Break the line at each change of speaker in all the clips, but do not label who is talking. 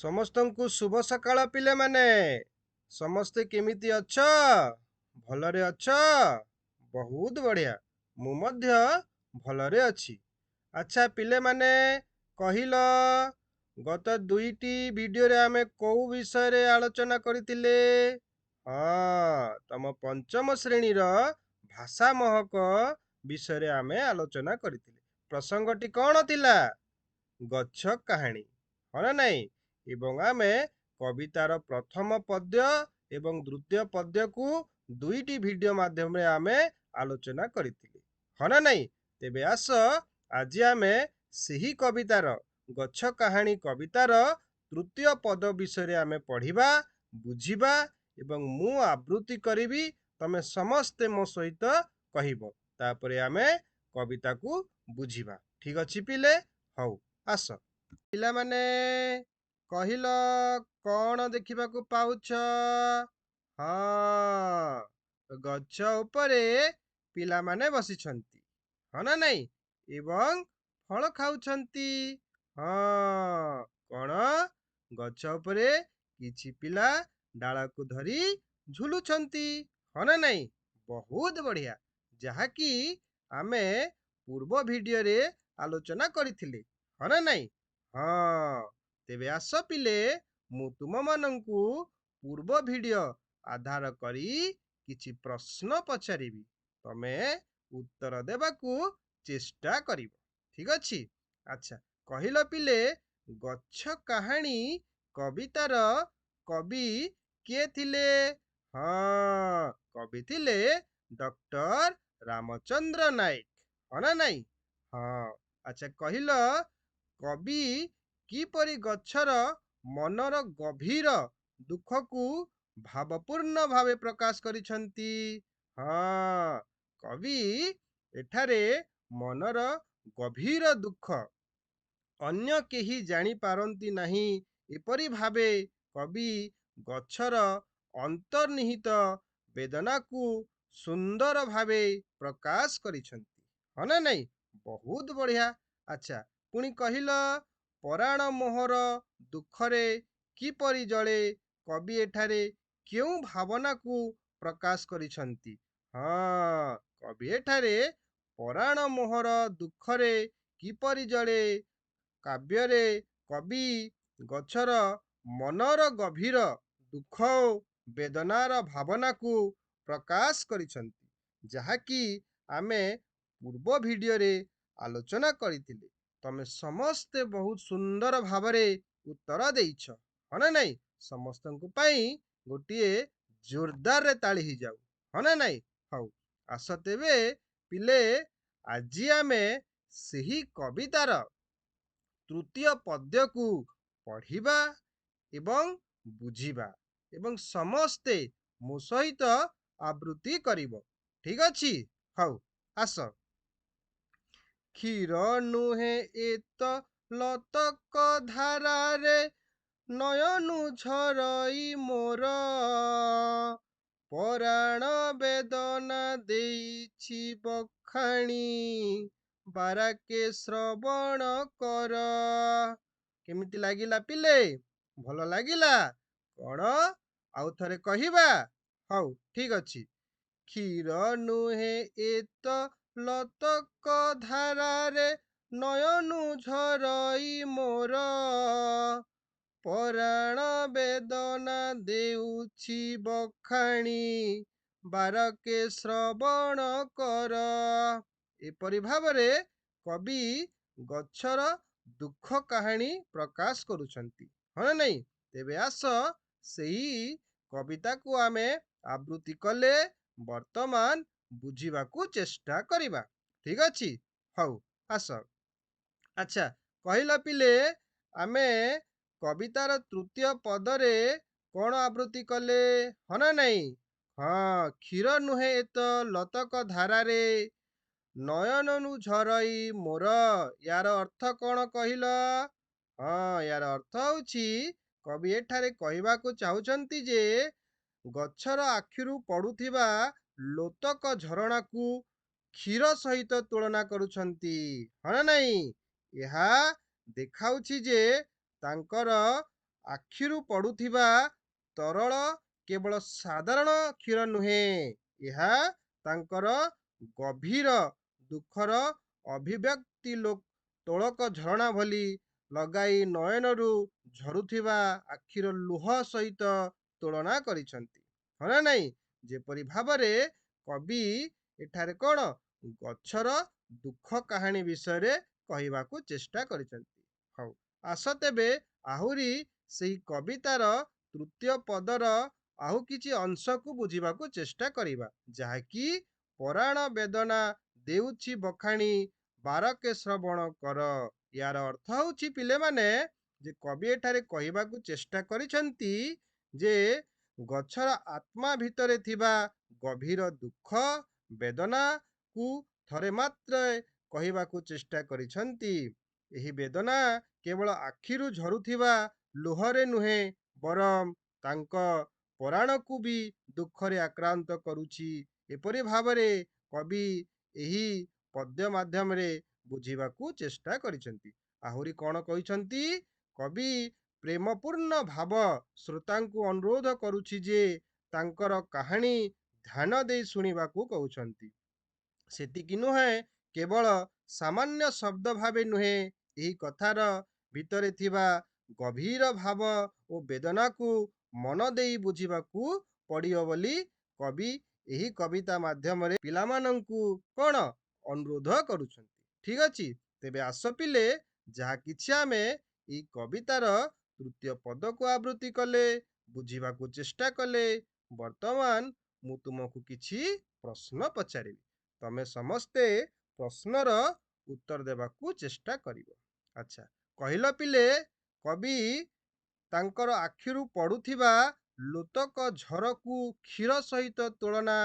ସମସ୍ତଙ୍କୁ ଶୁଭ ସକାଳ ପିଲାମାନେ। ସମସ୍ତେ କେମିତି ଅଛ? ଭଲରେ ଅଛ? ବହୁତ ବଢ଼ିଆ। ମୁଁ ମଧ୍ୟ ଭଲରେ ଅଛି। ଆଚ୍ଛା ପିଲାମାନେ, କହିଲ ଗତ ଦୁଇଟି ଭିଡ଼ିଓରେ ଆମେ କୋଉ ବିଷୟରେ ଆଲୋଚନା କରିଥିଲେ? ତମ ପଞ୍ଚମ ଶ୍ରେଣୀର ଭାଷା ମହକ ବିଷୟରେ ଆମେ ଆଲୋଚନା କରିଥିଲେ। ପ୍ରସଙ୍ଗଟି କ'ଣ ଥିଲା? ଗଛ କାହାଣୀ, ହଁ ନା ନାଇଁ? ଏବଂ ଆମେ କବିତାର ପ୍ରଥମ ପଦ୍ୟ ଏବଂ ଦ୍ୱିତୀୟ ପଦ୍ୟକୁ ଦୁଇଟି ଭିଡ଼ିଓ ମାଧ୍ୟମରେ ଆମେ ଆଲୋଚନା କରିଥିଲେ, ହଁ ନା ନାଇଁ? ତେବେ ଆସ ଆଜି ଆମେ ସେହି କବିତାର ଗଛ କାହାଣୀ କବିତାର ତୃତୀୟ ପଦ ବିଷୟରେ ଆମେ ପଢ଼ିବା, ବୁଝିବା ଏବଂ ମୁଁ ଆବୃତ୍ତି କରିବି, ତମେ ସମସ୍ତେ ମୋ ସହିତ କହିବ। ତାପରେ ଆମେ କବିତାକୁ ବୁଝିବା। ଠିକ୍ ଅଛି ପିଲେ? ହଉ ଆସ। ପିଲାମାନେ କହିଲ କ'ଣ ଦେଖିବାକୁ ପାଉଛ? ଗଛ ଉପରେ ପିଲାମାନେ ବସିଛନ୍ତି, ହଁ ନା ନାଇଁ? ଏବଂ ଫଳ ଖାଉଛନ୍ତି। କ'ଣ? ଗଛ ଉପରେ କିଛି ପିଲା ଡାଳକୁ ଧରି ଝୁଲୁଛନ୍ତି, ହଁ ନା ନାଇଁ? ବହୁତ ବଢ଼ିଆ, ଯାହାକି ଆମେ ପୂର୍ବ ଭିଡ଼ିଓରେ ଆଲୋଚନା କରିଥିଲେ, ହଁ ନା ନାଇଁ? ତେବେ ଆସ ପିଲେ, ମୁଁ ତୁମମାନଙ୍କୁ ପୂର୍ବ ଭିଡ଼ିଓ ଆଧାର କରି କିଛି ପ୍ରଶ୍ନ ପଚାରିବି। ତମେ ଉତ୍ତର ଦେବାକୁ ଚେଷ୍ଟା କରିବ। ଠିକ୍ ଅଛି? ଆଚ୍ଛା, କହିଲ ପିଲେ, ଗଛ କାହାଣୀ କବିତାର କବି କିଏ ଥିଲେ? କବି ଥିଲେ ଡକ୍ଟର ରାମଚନ୍ଦ୍ର ନାୟକ, ହଁ ନା ନାଇଁ? ଆଚ୍ଛା କହିଲ, କବି କିପରି ଗଛର ମନର ଗଭୀର ଦୁଃଖକୁ ଭାବପୂର୍ଣ୍ଣ ଭାବେ ପ୍ରକାଶ କରିଛନ୍ତି? କବି ଏଠାରେ ମନର ଗଭୀର ଦୁଃଖ ଅନ୍ୟ କେହି ଜାଣିପାରନ୍ତି ନାହିଁ, ଏପରି ଭାବେ କବି ଗଛର ଅନ୍ତର୍ନିହିତ ବେଦନାକୁ ସୁନ୍ଦର ଭାବେ ପ୍ରକାଶ କରିଛନ୍ତି, ହଁ ନା ନାଇଁ? ବହୁତ ବଢ଼ିଆ। ଆଚ୍ଛା, ପୁଣି କହିଲ, ପରାଣ ମୋହର ଦୁଃଖରେ କିପରି ଜଳେ? କବି ଏଠାରେ କେଉଁ ଭାବନାକୁ ପ୍ରକାଶ କରିଛନ୍ତି? କବି ଏଠାରେ ପରାଣ ମୋହର ଦୁଃଖରେ କିପରି ଜଳେ କାବ୍ୟରେ କବି ଗଛର ମନର ଗଭୀର ଦୁଃଖ ଓ ବେଦନାର ଭାବନାକୁ ପ୍ରକାଶ କରିଛନ୍ତି, ଯାହାକି ଆମେ ପୂର୍ବ ଭିଡ଼ିଓରେ ଆଲୋଚନା କରିଥିଲେ। ତମେ ସମସ୍ତେ ବହୁତ ସୁନ୍ଦର ଭାବରେ ଉତ୍ତର ଦେଇଛ, ହଁ ନା ନାଇଁ? ସମସ୍ତଙ୍କ ପାଇଁ ଗୋଟିଏ ଜୋରଦାରରେ ତାଳି ହେଇଯାଉ, ହଁ ନା ନାଇଁ? ହଉ ଆସ ତେବେ ପିଲେ, ଆଜି ଆମେ ସେହି କବିତାର ତୃତୀୟ ପଦ୍ୟକୁ ପଢ଼ିବା ଏବଂ ବୁଝିବା ଏବଂ ସମସ୍ତେ ମୋ ସହିତ ଆବୃତ୍ତି କରିବ। ଠିକ୍ ଅଛି? ହଉ ଆସ। କ୍ଷୀର ନୁହେଁ ଏତ ଲତକ ଧାରାରେ, ନୟନୁ ଝରଇ ମୋର, ପରାଣ ବେଦନା ଦେଇଛି ବଖାଣି, ବାରାକେ ଶ୍ରବଣ କର। କେମିତି ଲାଗିଲା ପିଲେ? ଭଲ ଲାଗିଲା? କ'ଣ ଆଉ ଥରେ କହିବା? ହଉ ଠିକ୍ ଅଛି। କ୍ଷୀର ନୁହେଁ ଏତ ଲତକ ଧାରାରେ, ନୟନୁ ଝରଇ ମୋର, ପରାଣ ବେଦନା ଦେଉଛି ବଖାଣି, ବାରକେ ଶ୍ରବଣ କର। ଏପରି ଭାବରେ କବି ଗଛର ଦୁଃଖ କାହାଣୀ ପ୍ରକାଶ କରୁଛନ୍ତି, ହଁ ନା ନାଇଁ? ତେବେ ଆସ ସେହି କବିତାକୁ ଆମେ ଆବୃତ୍ତି କଲେ ବର୍ତ୍ତମାନ ବୁଝିବାକୁ ଚେଷ୍ଟା କରିବା। ଠିକ୍ ଅଛି? ହଉ ଆସ। ଆଚ୍ଛା, କହିଲ ପିଲେ, ଆମେ କବିତାର ତୃତୀୟ ପଦରେ କ'ଣ ଆବୃତ୍ତି କଲେ, ହଁ ନା ନାଇଁ? କ୍ଷୀର ନୁହେଁ ଏତ ଲତକ ଧାରାରେ, ନୟନରୁ ଝରଇ ମୋର। ୟାର ଅର୍ଥ କ'ଣ କହିଲ? ୟାର ଅର୍ଥ ହେଉଛି, କବି ଏଠାରେ କହିବାକୁ ଚାହୁଁଛନ୍ତି ଯେ ଗଛର ଆଖିରୁ ପଡ଼ୁଥିବା ଲୋତକ ଝରଣାକୁ କ୍ଷୀର ସହିତ ତୁଳନା କରୁଛନ୍ତି, ହଁ ନା ନାଇଁ? ଏହା ଦେଖାଉଛି ଯେ ତାଙ୍କର ଆଖିରୁ ପଡୁଥିବା ତରଳ କେବଳ ସାଧାରଣ କ୍ଷୀର ନୁହେଁ, ଏହା ତାଙ୍କର ଗଭୀର ଦୁଃଖର ଅଭିବ୍ୟକ୍ତି ତୋଳକ ଝରଣା ଭଳି ଲଗାଇ ନୟନରୁ ଝରୁଥିବା ଆଖିର ଲୁହ ସହିତ ତୁଳନା କରିଛନ୍ତି। ହଁ ନା ନାଇଁ? ଯେପରି ଭାବରେ କବି ଏଠାରେ କ'ଣ ଗଛର ଦୁଃଖ କାହାଣୀ ବିଷୟରେ କହିବାକୁ ଚେଷ୍ଟା କରିଛନ୍ତି। ହଉ, ଆସ ତେବେ ଆହୁରି ସେହି କବିତାର ତୃତୀୟ ପଦର ଆଉ କିଛି ଅଂଶକୁ ବୁଝିବାକୁ ଚେଷ୍ଟା କରିବା, ଯାହାକି ପରାଣ ବେଦନା ଦେଉଛି ବଖାଣି ବାରକେ ଶ୍ରବଣ କର। ୟାର ଅର୍ଥ ହେଉଛି ପିଲେମାନେ ଯେ କବି ଏଠାରେ କହିବାକୁ ଚେଷ୍ଟା କରିଛନ୍ତି ଯେ ଗଛର ଆତ୍ମା ଭିତରେ ଥିବା ଗଭୀର ଦୁଃଖ ବେଦନାକୁ ଥରେ ମାତ୍ର କହିବାକୁ ଚେଷ୍ଟା କରିଛନ୍ତି। ଏହି ବେଦନା କେବଳ ଆଖିରୁ ଝରୁଥିବା ଲୁହରେ ନୁହେଁ, ବରଂ ତାଙ୍କ ପରାଣକୁ ବି ଦୁଃଖରେ ଆକ୍ରାନ୍ତ କରୁଛି। ଏପରି ଭାବରେ କବି ଏହି ପଦ୍ୟ ମାଧ୍ୟମରେ ବୁଝିବାକୁ ଚେଷ୍ଟା କରିଛନ୍ତି। ଆହୁରି କ'ଣ କହିଛନ୍ତି? କବି ପ୍ରେମପୂର୍ଣ୍ଣ ଭାବ ଶ୍ରୋତାଙ୍କୁ ଅନୁରୋଧ କରୁଛି ଯେ ତାଙ୍କର କାହାଣୀ ଧ୍ୟାନ ଦେଇ ଶୁଣିବାକୁ କହୁଛନ୍ତି। ସେତିକି ନୁହେଁ, କେବଳ ସାମାନ୍ୟ ଶବ୍ଦ ଭାବେ ନୁହେଁ, ଏହି କଥାର ଭିତରେ ଥିବା ଗଭୀର ଭାବ ଓ ବେଦନାକୁ ମନ ଦେଇ ବୁଝିବାକୁ ପଡ଼ିବ ବୋଲି କବି ଏହି କବିତା ମାଧ୍ୟମରେ ପିଲାମାନଙ୍କୁ କ'ଣ ଅନୁରୋଧ କରୁଛନ୍ତି। ଠିକ ଅଛି, ତେବେ ଆସ ପିଲେ, ଯାହା କିଛି ଆମେ ଏହି କବିତାର ତୃତୀୟ ପଦକୁ ଆବୃତ୍ତି କଲେ, ବୁଝିବାକୁ ଚେଷ୍ଟା କଲେ। ବର୍ତ୍ତମାନ ମୁଁ ତୁମକୁ କିଛି ପ୍ରଶ୍ନ ପଚାରିବି, ତମେ ସମସ୍ତେ ପ୍ରଶ୍ନର ଉତ୍ତର ଦେବାକୁ ଚେଷ୍ଟା କରିବ। ଆଚ୍ଛା, କହିଲ ପିଲେ, କବି ତାଙ୍କର ଆଖିରୁ ପଡୁଥିବା ଲୋତକ ଝରକୁ କ୍ଷୀର ସହିତ ତୁଳନା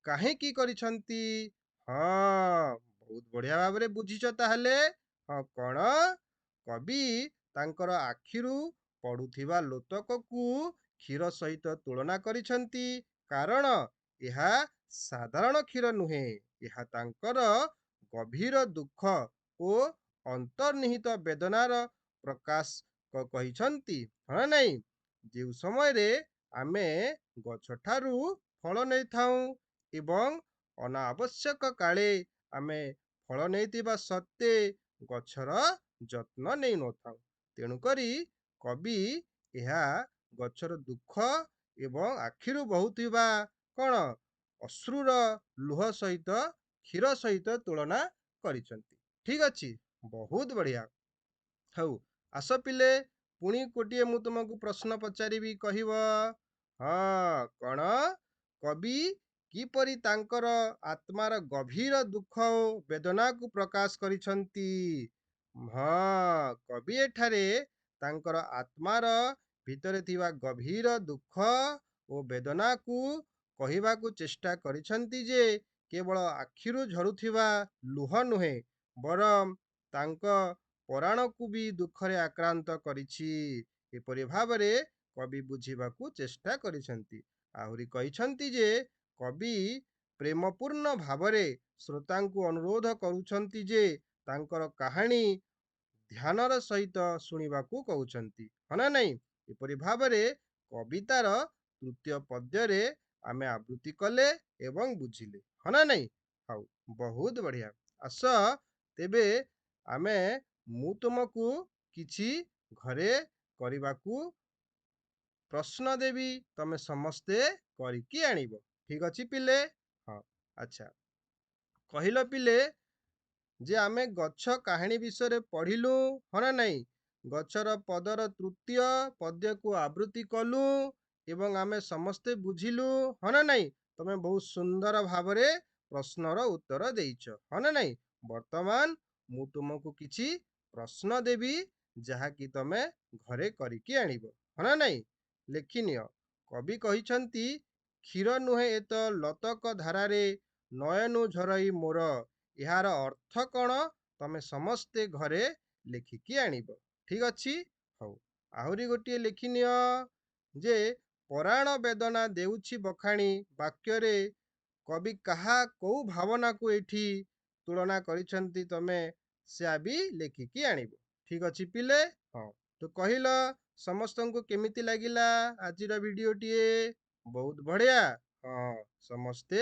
କାହିଁକି କରିଛନ୍ତି? ହଁ, ବହୁତ ବଢିଆ ଭାବରେ ବୁଝିଛ ତାହେଲେ। ହଁ, କ'ଣ କବି ତାଙ୍କର ଆଖିରୁ ପଡୁଥିବା ଲୋତକକୁ କ୍ଷୀର ସହିତ ତୁଳନା କରିଛନ୍ତି, କାରଣ ଏହା ସାଧାରଣ କ୍ଷୀର ନୁହେଁ, ଏହା ତାଙ୍କର ଗଭୀର ଦୁଃଖ ଓ ଅନ୍ତର୍ନିହିତ ବେଦନାର ପ୍ରକାଶ କହିଛନ୍ତି। ହଁ ନାଇଁ? ଯେଉଁ ସମୟରେ ଆମେ ଗଛଠାରୁ ଫଳ ନେଇଥାଉ ଏବଂ ଅନାବଶ୍ୟକ କାଳେ ଆମେ ଫଳ ନେଇଥିବା ସତ୍ତ୍ୱେ ଗଛର ଯତ୍ନ ନେଇନଥାଉ। ତେଣୁକରି କବି ଏହା ଗଛର ଦୁଃଖ ଏବଂ ଆଖିରୁ ବହୁଥିବା କ'ଣ ଅଶ୍ରୁର ଲୁହ ସହିତ କ୍ଷୀର ସହିତ ତୁଳନା କରିଛନ୍ତି। ଠିକ ଅଛି, ବହୁତ ବଢିଆ। ହଉ, ଆସ ପିଲେ, ପୁଣି ଗୋଟିଏ ମୁଁ ତୁମକୁ ପ୍ରଶ୍ନ ପଚାରିବି, କହିବ। ହଁ, କ'ଣ କବି କିପରି ତାଙ୍କର ଆତ୍ମାର ଗଭୀର ଦୁଃଖ ଓ ବେଦନାକୁ ପ୍ରକାଶ କରିଛନ୍ତି? ହଁ, କବି ଏଠାରେ ତାଙ୍କର ଆତ୍ମାର ଭିତରେ ଥିବା ଗଭୀର ଦୁଃଖ ଓ ବେଦନାକୁ କହିବାକୁ ଚେଷ୍ଟା କରିଛନ୍ତି ଯେ କେବଳ ଆଖିରୁ ଝରୁଥିବା ଲୁହ ନୁହେଁ, ବରଂ ତାଙ୍କ ପରାଣକୁ ବି ଦୁଃଖରେ ଆକ୍ରାନ୍ତ କରିଛି। ଏପରି ଭାବରେ କବି ବୁଝିବାକୁ ଚେଷ୍ଟା କରିଛନ୍ତି। ଆହୁରି କହିଛନ୍ତି ଯେ କବି ପ୍ରେମପୂର୍ଣ୍ଣ ଭାବରେ ଶ୍ରୋତାଙ୍କୁ ଅନୁରୋଧ କରୁଛନ୍ତି ଯେ ତାଙ୍କର କାହାଣୀ ଧ୍ୟାନର ସହିତ ଶୁଣିବାକୁ କହୁଛନ୍ତି। ହଁ ନା ନାଇଁ? ଏପରି ଭାବରେ କବିତାର ତୃତୀୟ ପଦ୍ୟରେ ଆମେ ଆବୃତ୍ତି କଲେ ଏବଂ ବୁଝିଲେ। ହଁ ନା ନାଇଁ? ହଉ, ବହୁତ ବଢିଆ। ଆସ ତେବେ ମୁଁ ତୁମକୁ କିଛି ଘରେ କରିବାକୁ ପ୍ରଶ୍ନ ଦେବି, ତମେ ସମସ୍ତେ କରିକି ଆଣିବ। ଠିକ ଅଛି ପିଲେ? ହଁ, ଆଚ୍ଛା, କହିଲ ପିଲେ, ଯେ ଆମେ ଗଛ କାହାଣୀ ବିଷୟରେ ପଢିଲୁ, ହଁ ନା ନାଇଁ? ଗଛର ପଦର ତୃତୀୟ ପଦ୍ୟକୁ ଆବୃତ୍ତି କଲୁ ଏବଂ ଆମେ ସମସ୍ତେ ବୁଝିଲୁ, ହଁ ନା ନାଇଁ? ତମେ ବହୁତ ସୁନ୍ଦର ଭାବରେ ପ୍ରଶ୍ନର ଉତ୍ତର ଦେଇଛ, ହଁ ନା ନାଇଁ? ବର୍ତ୍ତମାନ ମୁଁ ତୁମକୁ କିଛି ପ୍ରଶ୍ନ ଦେବି, ଯାହାକି ତମେ ଘରେ କରିକି ଆଣିବ, ହଁ ନା ନାଇଁ? ଲେଖିନିଅ। କବି କହିଛନ୍ତି, କ୍ଷୀର ନୁହେଁ ଏ ତ ଲୋତକ ଧାରାରେ ନୟନୁ ଝରଇ ମୋର। ଏହାର ଅର୍ଥ କ'ଣ ତମେ ସମସ୍ତେ ଘରେ ଲେଖିକି ଆଣିବ। ଠିକ ଅଛି? ହଉ, ଆହୁରି ଗୋଟିଏ ଲେଖିନିଅ ଯେ ପରାଣ ବେଦନା ଦେଉଛି ବଖାଣି ବାକ୍ୟରେ କବି କାହା କୋଉ ଭାବନାକୁ ଏଠି ତୁଳନା କରିଛନ୍ତି, ତମେ ସେଆ ବି ଲେଖିକି ଆଣିବ। ଠିକ ଅଛି ପିଲେ? ହଁ, ତ କହିଲ ସମସ୍ତଙ୍କୁ କେମିତି ଲାଗିଲା ଆଜିର ଭିଡିଓଟିଏ? ବହୁତ ବଢିଆ। ହଁ, ସମସ୍ତେ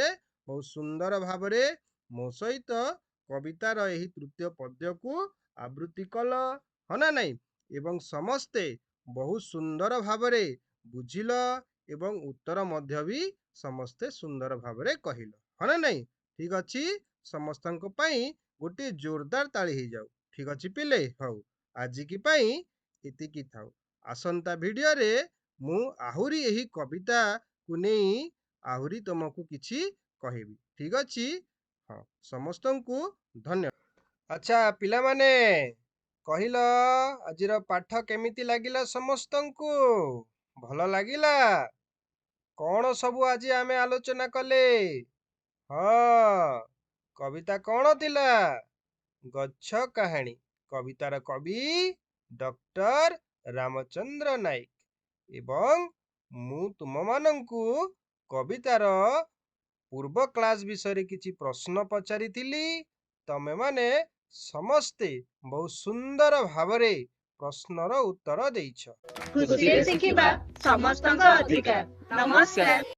ବହୁତ ସୁନ୍ଦର ଭାବରେ ମୋ ସହିତ କବିତାର ଏହି ତୃତୀୟ ପଦ୍ୟକୁ ଆବୃତ୍ତି କଲ, ହଁ ନା ନାଇଁ? ଏବଂ ସମସ୍ତେ ବହୁତ ସୁନ୍ଦର ଭାବରେ ବୁଝିଲ ଏବଂ ଉତ୍ତର ମଧ୍ୟ ବି ସମସ୍ତେ ସୁନ୍ଦର ଭାବରେ କହିଲ, ହଁ ନା ନାଇଁ? ଠିକ ଅଛି, ସମସ୍ତଙ୍କ ପାଇଁ ଗୋଟିଏ ଜୋରଦାର ତାଳି ହେଇଯାଉ। ଠିକ ଅଛି ପିଲେ, ହଉ ଆଜିକି ପାଇଁ ଏତିକି ଥାଉ। ଆସନ୍ତା ଭିଡିଓରେ ମୁଁ ଆହୁରି ଏହି କବିତାକୁ ନେଇ ଆହୁରି ତମକୁ କିଛି କହିବି। ଠିକ ଅଛି, ହଁ, ସମସ୍ତଙ୍କୁ ଧନ୍ୟବାଦ। ଆଚ୍ଛା ପିଲାମାନେ, କହିଲ ଆଜିର ପାଠ କେମିତି ଲାଗିଲା ସମସ୍ତଙ୍କୁ? ଭଲ ଲାଗିଲା? କଣ ସବୁ ଆଜି ଆମେ ଆଲୋଚନା କଲେ? ହଁ, କବିତା କଣ ଥିଲା? ଗଛ କାହାଣୀ। କବିତାର କବି ଡକ୍ଟର ରାମଚନ୍ଦ୍ର ନାୟକ। ଏବଂ ମୁଁ ତୁମମାନଙ୍କୁ କବିତାର ପୂର୍ବ କ୍ଲାସ ବିଷୟରେ କିଛି ପ୍ରଶ୍ନ ପଚାରିଥିଲି। ତମେମାନେ ସମସ୍ତେ ବହୁତ ସୁନ୍ଦର ଭାବରେ ପ୍ରଶ୍ନର ଉତ୍ତର ଦେଇଛ।
ଖୁସିରେ ଶିଖିବା ସମସ୍ତଙ୍କ ଅଧିକାର। ନମସ୍କାର।